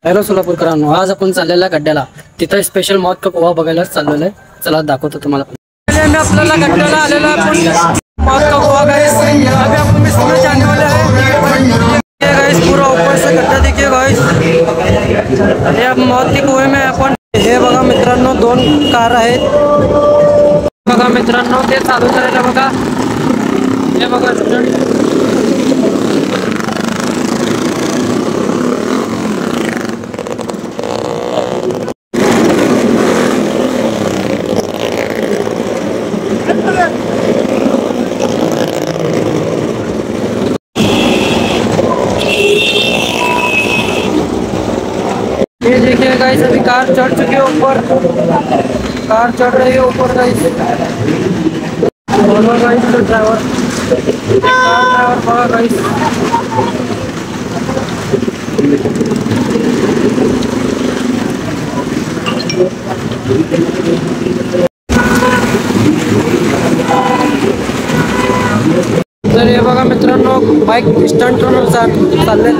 Hello सोलापूरकरांनो, आज आपण चाललेला गड्ड्याला. तिथं स्पेशल मौत का कुवा बघायला चाललेलं आहे. चला दाखवतो तुम्हाला. मी आपल्याला गड्ड्याला आलेला आपण मौत का कुवा गाइस. अभी आपको मैं इसमें जाने वाला है गाइस. पूरा ऊपर से गड्ढा देखिए गाइस. हे अब मौत के कुएं में आपण हे बघा मित्रांनो, 2 कार आहेत. बघा मित्रांनो, ते चालू करायला बघा. हे बघा ये देखिए गाइस, अभी कार चढ़ चुकी है ऊपर. कार चढ़ रही है ऊपर गाइस. बोलो गाइस, तो ड्राइवर बघा गाइस. तर हे बघा मित्रांनो, बाईक स्टंट चालले.